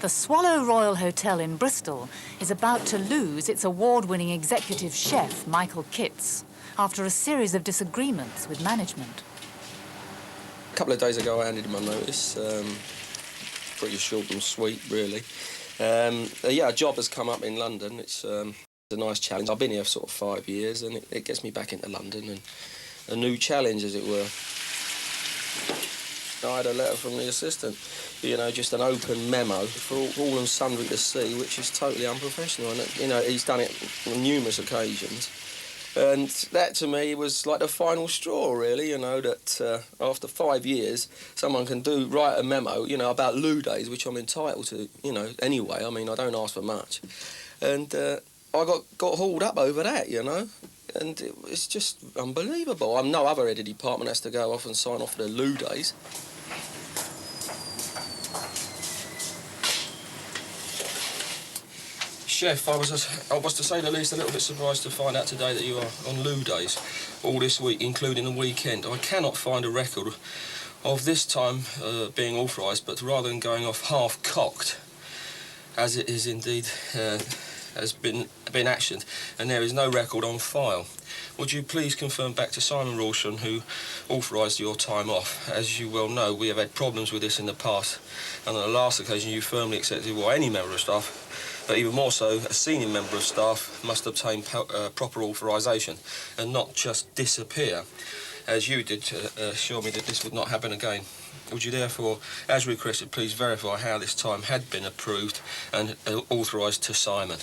The Swallow Royal Hotel in Bristol is about to lose its award-winning executive chef, Michael Kitz, after a series of disagreements with management. A couple of days ago, I handed in my notice. Pretty short and sweet, really. Yeah, a job has come up in London. It's a nice challenge. I've been here for sort of 5 years, and it gets me back into London and a new challenge, as it were. I had a letter from the assistant, you know, just an open memo for all and sundry to see, which is totally unprofessional. And, you know, he's done it on numerous occasions. And that, to me, was like the final straw, really, you know, that after 5 years, someone can write a memo, you know, about loo days, which I'm entitled to, you know, anyway. I mean, I don't ask for much. And I got hauled up over that, you know. And it's just unbelievable. No other head of department has to go off and sign off their loo days. Chef, I was to say the least a little bit surprised to find out today that you are on loo days all this week, including the weekend. I cannot find a record of this time being authorised, but rather than going off half-cocked, as it is indeed has been actioned, and there is no record on file. Would you please confirm back to Simon Rawson, who authorised your time off? As you well know, we have had problems with this in the past, and on the last occasion you firmly accepted, well, any member of staff, but even more so, a senior member of staff must obtain proper authorisation and not just disappear, as you did to assure me that this would not happen again. Would you therefore, as requested, please verify how this time had been approved and authorised to Simon?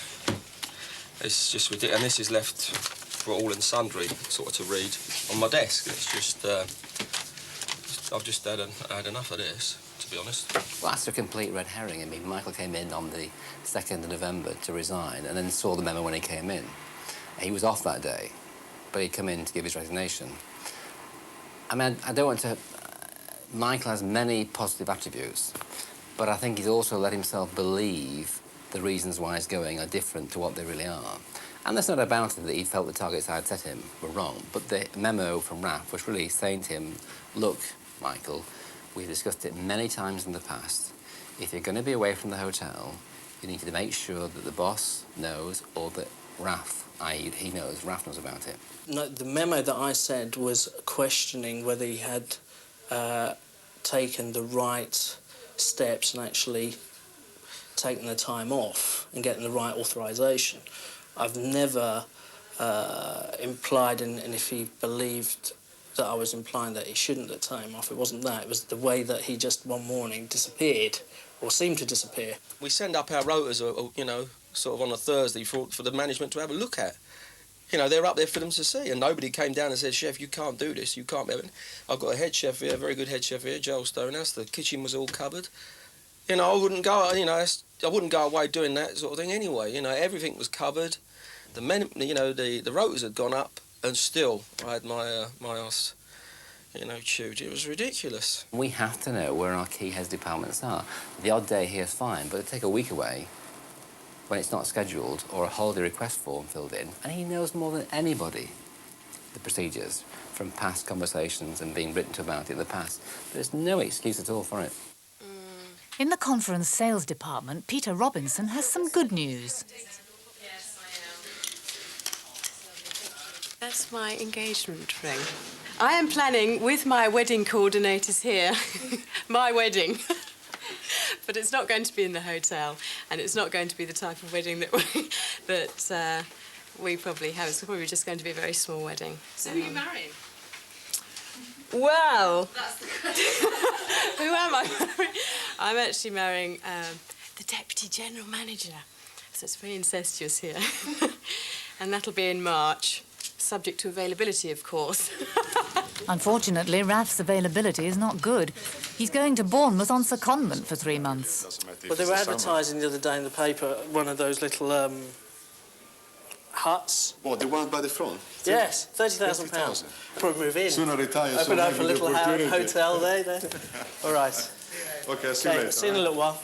It's just ridiculous, and this is left for all and sundry sort of to read on my desk. It's just, I've just had enough of this, to be honest. Well, that's a complete red herring. I mean, Michael came in on the 2nd of November to resign and then saw the memo when he came in. He was off that day, but he'd come in to give his resignation. I mean, I don't want to... Michael has many positive attributes, but I think he's also let himself believe the reasons why he's going are different to what they really are. And there's not about it that he felt the targets I had set him were wrong, but the memo from RAF was really saying to him, look, Michael, we've discussed it many times in the past. If you're going to be away from the hotel, you need to make sure that the boss knows, or that RAF, i.e. he knows, RAF knows about it. No, the memo that I said was questioning whether he had taken the right steps and actually taken the time off and getting the right authorisation. I've never implied, and if he believed that I was implying that he shouldn't have taken off, it wasn't that. It was the way that he just one morning disappeared, or seemed to disappear. We send up our rotas, you know, sort of on a Thursday for the management to have a look at. You know, they're up there for them to see, and nobody came down and said, Chef, you can't do this, you can't be... I've got a head chef here, a very good head chef here, Joel Stonehouse. The kitchen was all covered. You know, I wouldn't go away doing that sort of thing anyway. You know, everything was covered. The men, you know, the rotas had gone up, and still I had my arse, you know, chewed. It was ridiculous. We have to know where our key heads departments are. The odd day here is fine, but to take a week away when it's not scheduled or a holiday request form filled in, and he knows more than anybody the procedures from past conversations and being written to about it in the past. There's no excuse at all for it. In the conference sales department, Peter Robinson has some good news. That's my engagement ring. I am planning, with my wedding coordinators here, my wedding. But it's not going to be in the hotel, and it's not going to be the type of wedding that we probably have. It's probably just going to be a very small wedding. So who are you marrying? Well, that's the question. Who am I marrying? I'm actually marrying the Deputy General Manager. So it's very incestuous here. And that'll be in March, subject to availability, of course. Unfortunately, Raf's availability is not good. He's going to Bournemouth on secondment for 3 months. Well, they were advertising the other day in the paper one of those little huts. What, the one by the front? Yes, £30,000. Probably move in. Sooner retire, open up a little hotel there. All right. OK, I'll see you later. See you in a little while.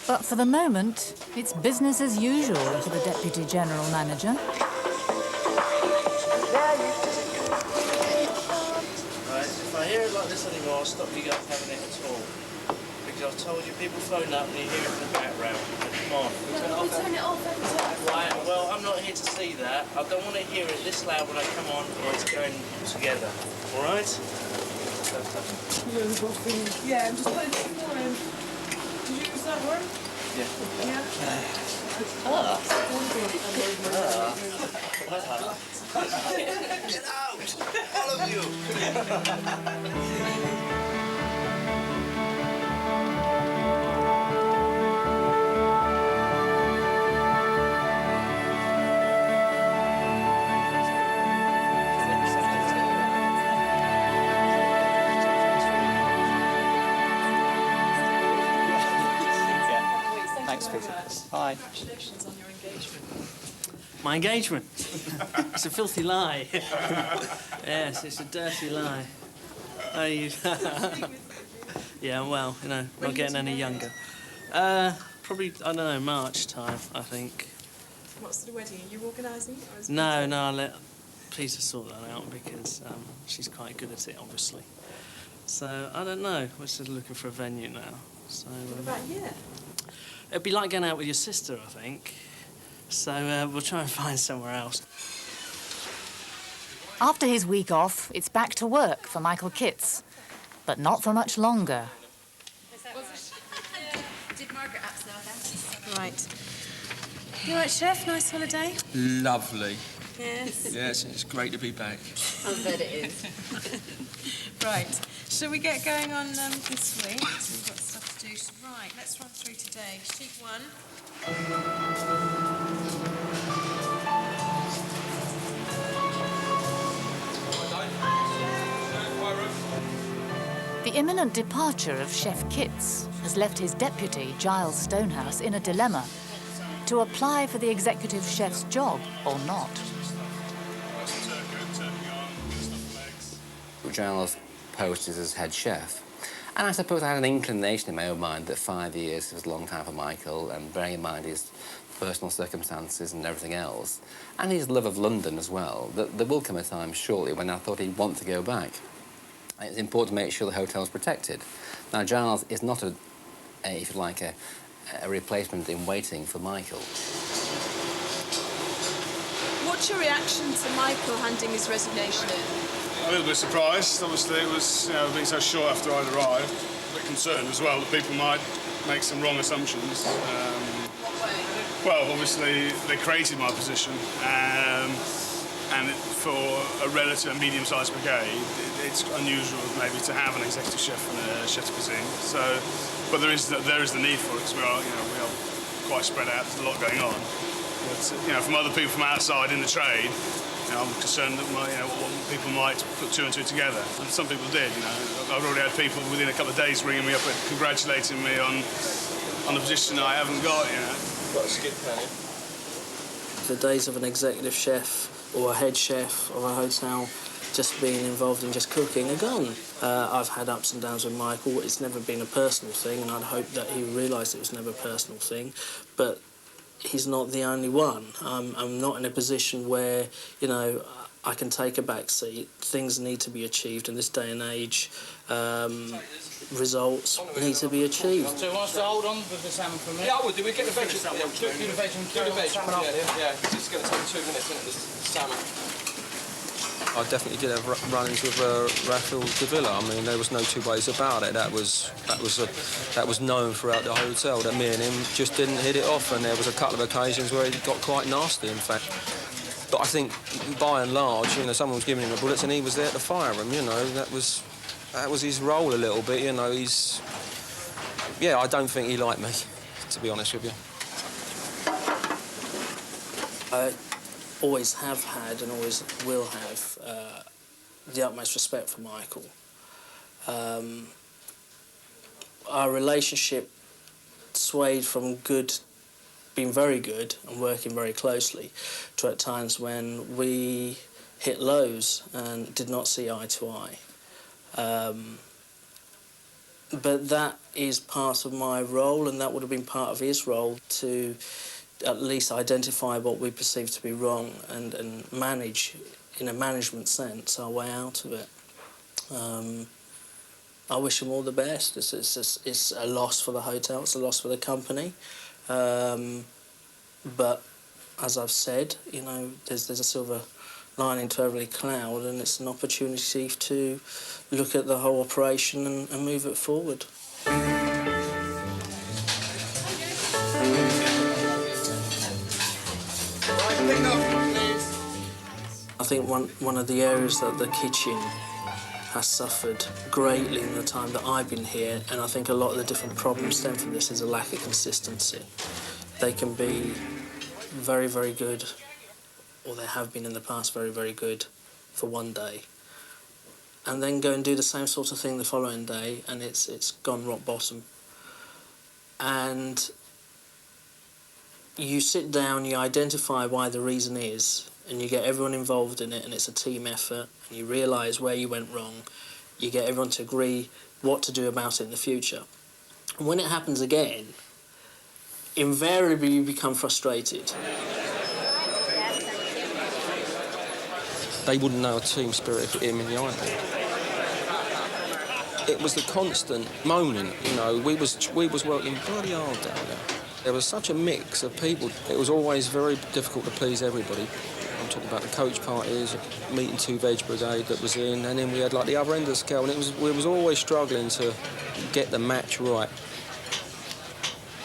But for the moment, it's business as usual for the Deputy General Manager. Right. this anymore, I'll stop you guys having it at all. Because I've told you, people phone up and you hear it in the background. Come on. We turn it off every time. Right, well, I'm not here to see that. I don't want to hear it this loud when I come on or it's going together. All right? Yeah, I'm just putting some more in. Did you use that one? Yeah. Yeah. Get out! All of you! Thanks, Peter. Bye. Congratulations on your engagement. My engagement? It's a filthy lie. Yes, it's a dirty lie. Oh, you... Yeah, well, you know, not getting any younger. Probably, I don't know, March time, I think. What sort of wedding? Are you organising it? Or is No, Peter? no, I'll let Peter sort that out because she's quite good at it, obviously. So, I don't know. We're just looking for a venue now. So, What about you? it'd be like going out with your sister, I think. So, we'll try and find somewhere else. After his week off, it's back to work for Michael Kitz. But not for much longer. Right. You all right, Chef? Nice holiday? Lovely. Yes. Yes, it's great to be back. I bet it is. Right. Shall we get going on this week? So we've got stuff to do. Right, let's run through today. Sheet 1. The imminent departure of Chef Kitz has left his deputy, Giles Stonehouse, in a dilemma: to apply for the executive chef's job or not. Giles posted as head chef. And I suppose I had an inclination in my own mind that 5 years was a long time for Michael, and bearing in mind his personal circumstances and everything else, and his love of London as well, that there will come a time shortly when I thought he'd want to go back. And it's important to make sure the hotel's protected. Now, Giles is not if you like, a replacement in waiting for Michael. What's your reaction to Michael handing his resignation in? A little bit surprised. Obviously, it was being so short after I'd arrived. A bit concerned as well that people might make some wrong assumptions. What way? Well, obviously, they created my position, and for a relative, medium-sized brigade, it's unusual maybe to have an executive chef and a chef de cuisine. So, but there is the need for it because we are quite spread out. There's a lot going on. But from other people from outside in the trade, I'm concerned that people might put two and two together, and some people did. I've already had people within a couple of days ringing me up and congratulating me on the position I haven't got. Got a skip panel. The days of an executive chef or a head chef of a hotel just being involved in just cooking are gone. I've had ups and downs with Michael. It's never been a personal thing, and I'd hope that he realised it was never a personal thing. But he's not the only one. I'm not in a position where, I can take a back seat. Things need to be achieved in this day and age. Results need to be achieved. So you want us to hold on with the salmon for a minute? Yeah, I would. Do we get the veg? Do the veg. Do the veg. Yeah, because it's going to take 2 minutes, isn't it, this salmon? I definitely did have run-ins with Raphael de Villa. I mean, there was no two ways about it. That was known throughout the hotel that me and him just didn't hit it off, and there was a couple of occasions where it got quite nasty, in fact. But I think, by and large, someone was giving him the bullets, and he was there to fire him. That was his role a little bit. I don't think he liked me, to be honest with you. Always have had and always will have the utmost respect for Michael. Our relationship swayed from being very good and working very closely to at times when we hit lows and did not see eye to eye. But that is part of my role, and that would have been part of his role to at least identify what we perceive to be wrong and manage, in a management sense, our way out of it. I wish them all the best. It's a loss for the hotel, it's a loss for the company. But as I've said, you know, there's a silver lining to every cloud, and it's an opportunity to look at the whole operation and move it forward. I think one of the areas that the kitchen has suffered greatly in the time that I've been here, and I think a lot of the different problems stem from this, is a lack of consistency. They can be very, very good, or they have been in the past very, very good for one day, and then go and do the same sort of thing the following day, and it's gone rock bottom. And you sit down, you identify why the reason is, and you get everyone involved in it, and it's a team effort, and you realise where you went wrong. You get everyone to agree what to do about it in the future. And when it happens again, invariably you become frustrated. They wouldn't know a team spirit if it hit him in the eye. It was the constant moaning, you know. We was working bloody hard down there. There was such a mix of people. It was always very difficult to please everybody. I'm talking about the coach parties, meeting 2 veg brigade that was in, and then we had like the other end of the scale, and we was always struggling to get the match right.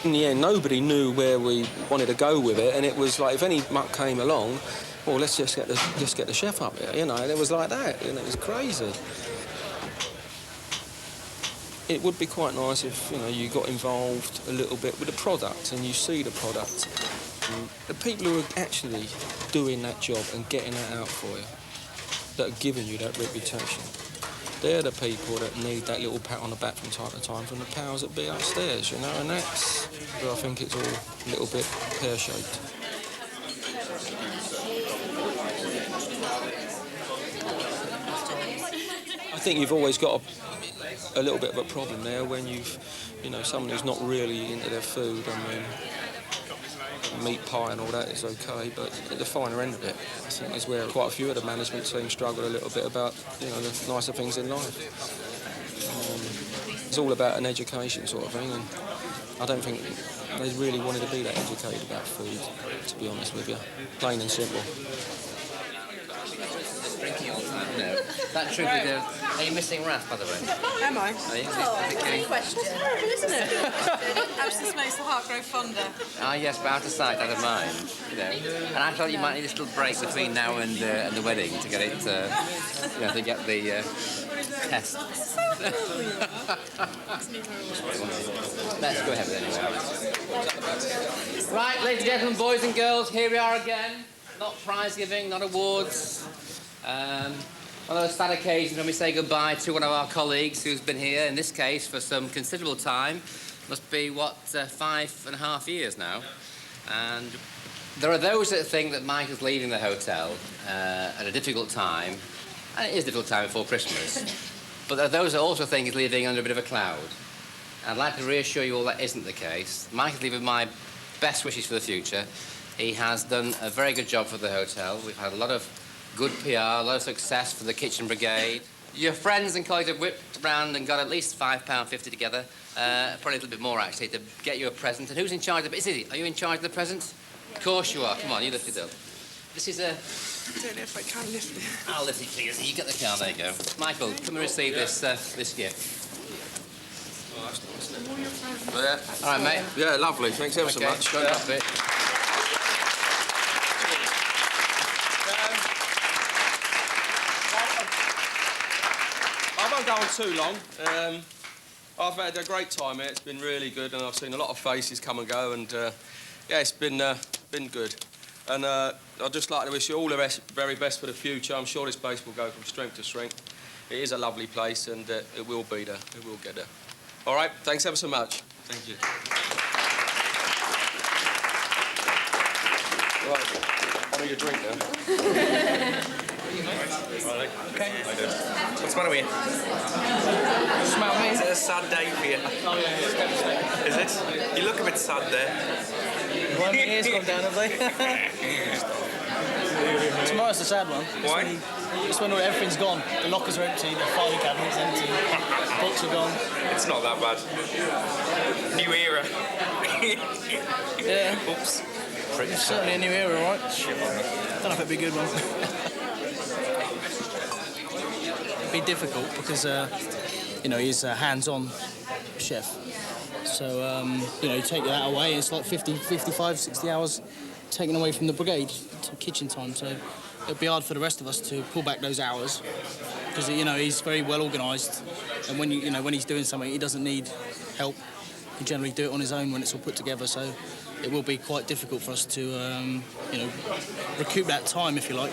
In the end, nobody knew where we wanted to go with it, and it was like if any muck came along, well, let's just get the chef up here, you know. And it was like that, and it was crazy. It would be quite nice if, you know, you got involved a little bit with the product and you see the product. And the people who are actually doing that job and getting that out for you, that are giving you that reputation, they're the people that need that little pat on the back from time to time from the powers that be upstairs, you know, and that's where I think it's all a little bit pear-shaped. I think you've always got a little bit of a problem there when you know, someone who's not really into their food. I mean, meat pie and all that is okay, but at the finer end of it, I think is where quite a few of the management team struggle a little bit about, you know, the nicer things in life. It's all about an education sort of thing, and I don't think they really wanted to be that educated about food, to be honest with you. Plain and simple. Drinking all the time, no. That true with the... Are you missing Raph, by the way? Am I? Are you? Good question. Isn't it? Absence makes the heart grow fonder. Ah, yes, but out of sight, out of mind, you know. And I thought you might need a little break between now and the wedding to get it, you know, to get the test. Let's go ahead with it anyway. Right, ladies and gentlemen, boys and girls, here we are again. Not prize giving, not awards. One of those sad occasions when we say goodbye to one of our colleagues who's been here, in this case, for some considerable time. Must be, 5.5 years now. And there are those that think that Mike is leaving the hotel at a difficult time, and it is a difficult time before Christmas. But there are those that also think he's leaving under a bit of a cloud. I'd like to reassure you all that isn't the case. Mike is leaving my best wishes for the future. He has done a very good job for the hotel. We've had a lot of good PR, a lot of success for the kitchen brigade. Your friends and colleagues have whipped around and got at least £5.50 together, probably a little bit more actually, to get you a present. And who's in charge of it? Is it? Are you in charge of the present? Of course you are. Come on, you lift it up. This is a... I don't know if I can lift it. I'll lift it for you. You get the car, there you go. Michael, come and receive this gift. Oh, that's nice, isn't it? All right, mate. Yeah, lovely. Thanks ever so much. Go and drop it. I won't go on too long. I've had a great time here. It's been really good, and I've seen a lot of faces come and go, and yeah, it's been good. And I'd just like to wish you all the very best for the future. I'm sure this place will go from strength to strength. It is a lovely place, and it will be there. It will get there. All right, thanks ever so much. Thank you. Right, on your drink now. Okay. What's the matter with you? Smell me. Is it a sad day for you? Oh, yeah, it's devastating. Is it? You look a bit sad there. Why have my ears gone down, have they? Tomorrow's the sad one. Why? It's when everything's gone. The lockers are empty, the filing cabinet's empty, books are gone. It's not that bad. New era. Yeah. Oops. It's certainly a new era, all right? Don't know if it'd be a good one. It'd be difficult because, you know, he's a hands-on chef. So, you know, you take that away, it's like 50, 55, 60 hours taken away from the brigade to kitchen time. So it'd be hard for the rest of us to pull back those hours because, you know, he's very well organised. And when, you know, when he's doing something, he doesn't need help. He generally do it on his own when it's all put together. So it will be quite difficult for us to, you know, recoup that time, if you like.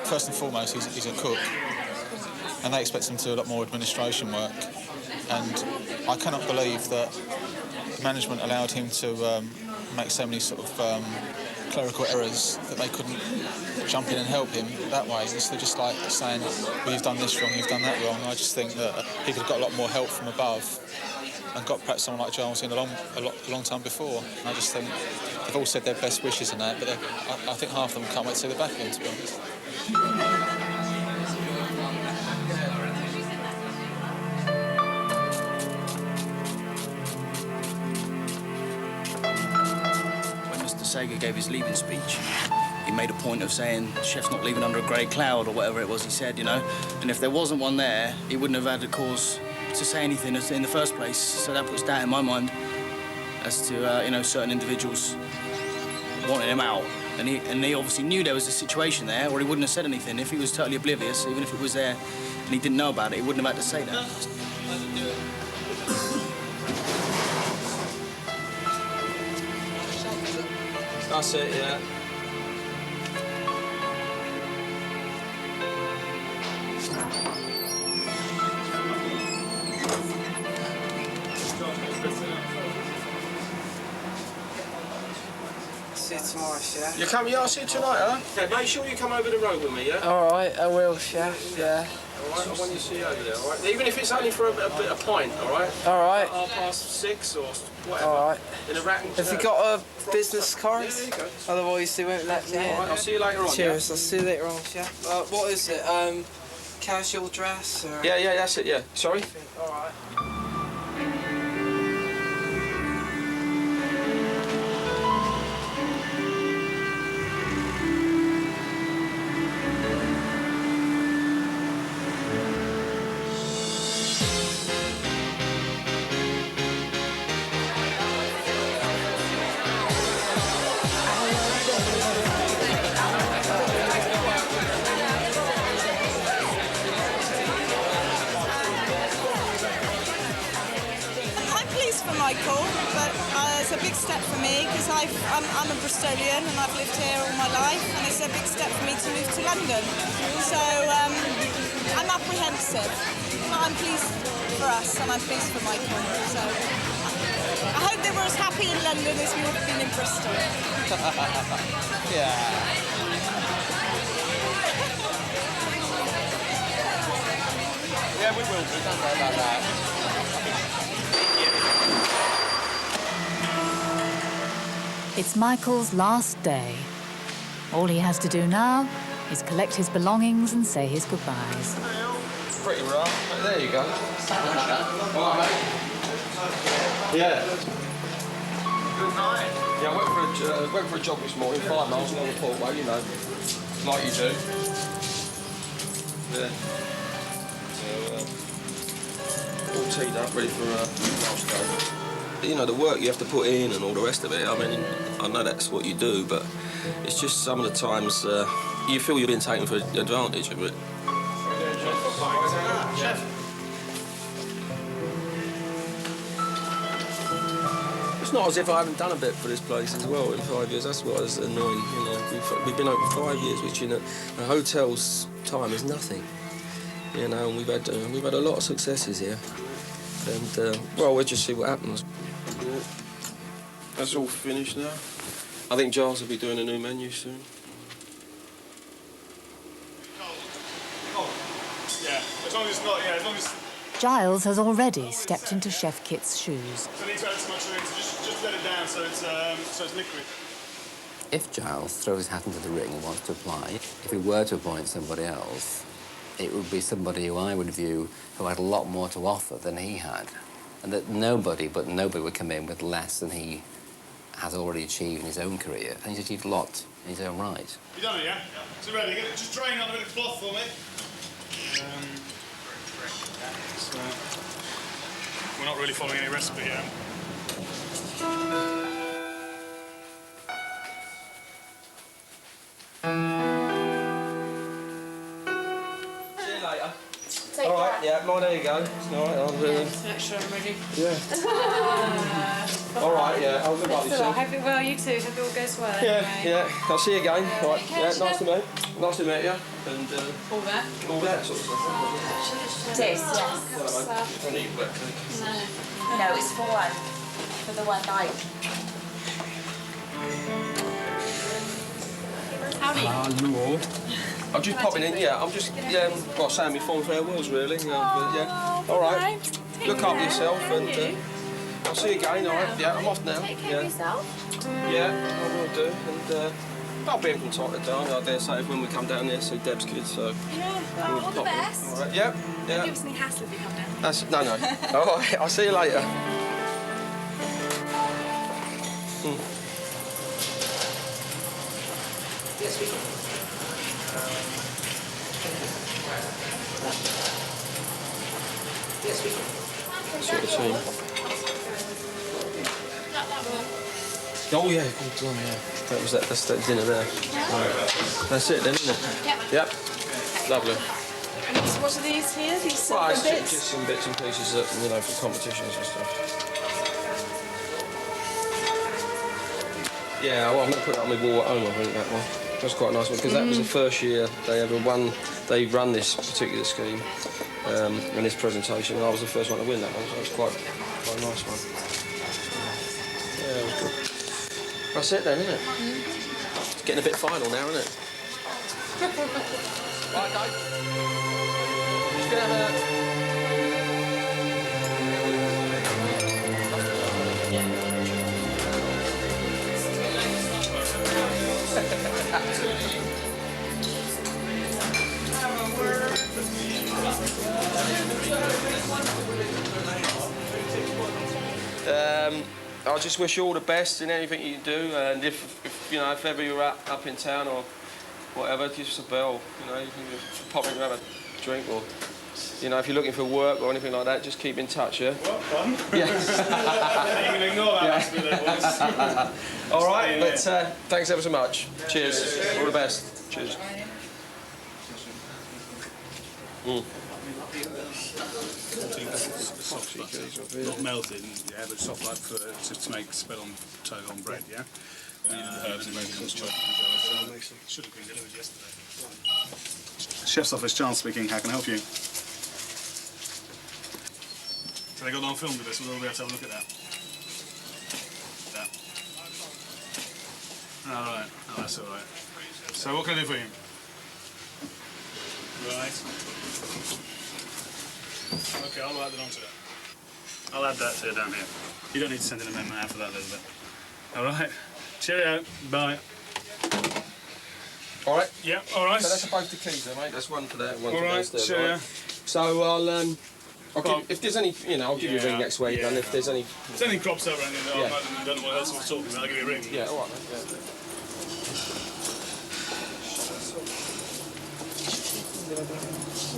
First and foremost, he's a cook, and they expect him to do a lot more administration work. And I cannot believe that management allowed him to make so many sort of clerical errors that they couldn't jump in and help him that way. They're just like saying, well, you've done this wrong, you've done that wrong. I just think that he could have got a lot more help from above and got perhaps someone like Giles in a long time before. And I just think they've all said their best wishes and that, but I think half of them can't wait to see the back end, to be honest. When Mr. Sager gave his leaving speech, he made a point of saying the chef's not leaving under a grey cloud or whatever it was he said, you know. And if there wasn't one there, he wouldn't have had the cause to say anything in the first place. So that puts doubt in my mind as to, you know, certain individuals wanting him out. And he obviously knew there was a situation there, or he wouldn't have said anything. If he was totally oblivious, even if it was there and he didn't know about it, he wouldn't have had to say that. That's it, yeah. See you tomorrow, Chef. You come, yeah, I'll see you tonight, huh? Yeah, make sure you come over the road with me, yeah? All right, I will, Chef, yeah. All right, I want you to see you over there, all right? Even if it's only for a pint, all right? All right. 6:30 or whatever. All right. In a rack. Have you got a business card? Yeah, there you go. Otherwise, they won't let me in. All right, I'll see you later on. Cheers, I'll see you later on, Chef. What is it, casual dress? Or... Yeah, that's it, yeah. Sorry? All right. Michael, but it's a big step for me because I'm a Bristolian and I've lived here all my life, and it's a big step for me to move to London. So I'm apprehensive, but I'm pleased for us and I'm pleased for Michael. So I hope they were as happy in London as we would have been in Bristol. Yeah. Yeah, we will be. Don't worry about that. It's Michael's last day. All he has to do now is collect his belongings and say his goodbyes. Pretty rough, but there you go. All right, mate. Yeah. Good night. Yeah, I went for a jog this morning, 5 miles along the Portway, you know, like you do. Yeah. So, all teed up, ready for last day. You know, the work you have to put in and all the rest of it, I mean, I know that's what you do, but it's just some of the times you feel you're being taken for advantage of it. It's not as if I haven't done a bit for this place as well in 5 years. That's what is annoying, you know. We've been open 5 years, which in a hotel's time is nothing. You know, and we've had a lot of successes here. And, well, we'll just see what happens. That's all finished now. I think Giles will be doing a new menu soon. Yeah, as long as it's not, yeah, as long as... Giles has already stepped into Chef Kit's shoes. So I need to add too much in, so just let it down so it's liquid. If Giles throws his hat into the ring and wants to apply, if we were to appoint somebody else, it would be somebody who I would view who had a lot more to offer than he had. And that nobody would come in with less than he has already achieved in his own career. And he's achieved a lot in his own right. You done it, yeah? Is it ready? Just drain on a bit of cloth for me. We're not really following any recipe here. See you later. All right, yeah, mine, there you go. All right, I'll Make sure I'm ready. Yeah. All right, yeah, I'll look like It's all right. Hope it well, you too. Hope it all goes well. Anyway. Yeah, I'll see you again. Right, Okay, yeah, sure. nice to meet you. And All that. all that sort of stuff. It is, yes. I need wet cake. No, it's for one. For the one night. Hello. I'm just popping in, yeah. I'm just, well, saying my fond farewells, really. Yeah. All right. Look after yourself, and I'll see you again, all right? Yeah, I'm off now. Take care of yourself. Yeah, I will do. And I'll be in from time to time, I dare say, when we come down there to see Deb's kids, so... Yeah, well, all the pop in. best. All right, yeah. Don't give us any hassle if you come down. No. All right, I'll see you later. Yes, we can. Yes, we can. Sort of team. Oh yeah, good time, yeah. That's that dinner there. That's it then, isn't it? Yep. Lovely. And what are these here? These Well, it's bits? just some bits and pieces that, for competitions and stuff. Yeah, well, I'm going to put that on my wall at home, I think, that one. That's quite a nice one, because that was the first year they run this particular scheme and this presentation, and I was the first one to win that one, so it's quite a nice one. Yeah, it was good. That's it then, isn't it? It's getting a bit final now, isn't it? Right, Dave. Just gonna have I just wish you all the best in anything you do, and if ever you're up in town or whatever, give us a bell. You can pop in and have a drink, or if you're looking for work or anything like that, just keep in touch. Yeah. What fun? Yeah. You can ignore that. Must be there, boys. All right, but thanks ever so much. Cheers. All the best. Cheers. Not melted, yeah, but soft like to make spell on toe on bread, yeah? We needed the herbs and maybe some chocolate. Should have been delivered yesterday. Chef's office, Charles speaking. How can I help you? So they got on film with this, we'll be able to have a look at that. All right. Oh, that's all right. So what can I do for you? Right. Okay, I'll add that onto it. I'll add that to it down here. You don't need to send an amendment after that, Elizabeth. All right. Cheerio. Bye. All right. Yeah. All right. So that's both the keys, there, mate. That's one for there, one all for right. downstairs. Cheerio. Right? So I'll give, if there's any, I'll give you a ring next week, and if there's any... If there's any crops over and I don't know what else we're talking about, I'll give you a ring. Yeah, all right, mate. Yeah.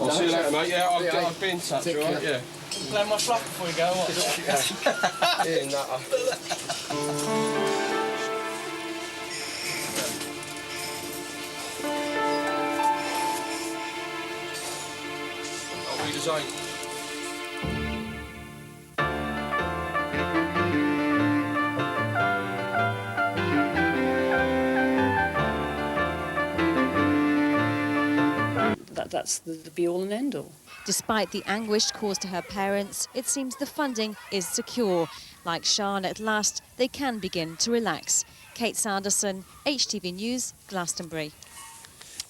I'll see you later, mate. Yeah, I'll be in touch, all right? Yeah. Blow my fluff before you go, what? Yeah, nutter. I'll redesign. That's the be-all and end-all. Despite the anguish caused to her parents, it seems the funding is secure. Like Sian, at last, they can begin to relax. Kate Sanderson, HTV News, Glastonbury.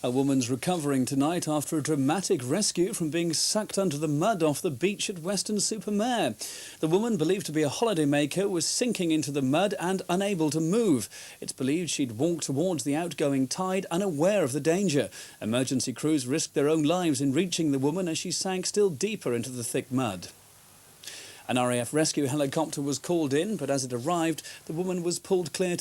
A woman's recovering tonight after a dramatic rescue from being sucked under the mud off the beach at Weston-super-Mare. The woman, believed to be a holidaymaker, was sinking into the mud and unable to move. It's believed she'd walked towards the outgoing tide, unaware of the danger. Emergency crews risked their own lives in reaching the woman as she sank still deeper into the thick mud. An RAF rescue helicopter was called in, but as it arrived, the woman was pulled clear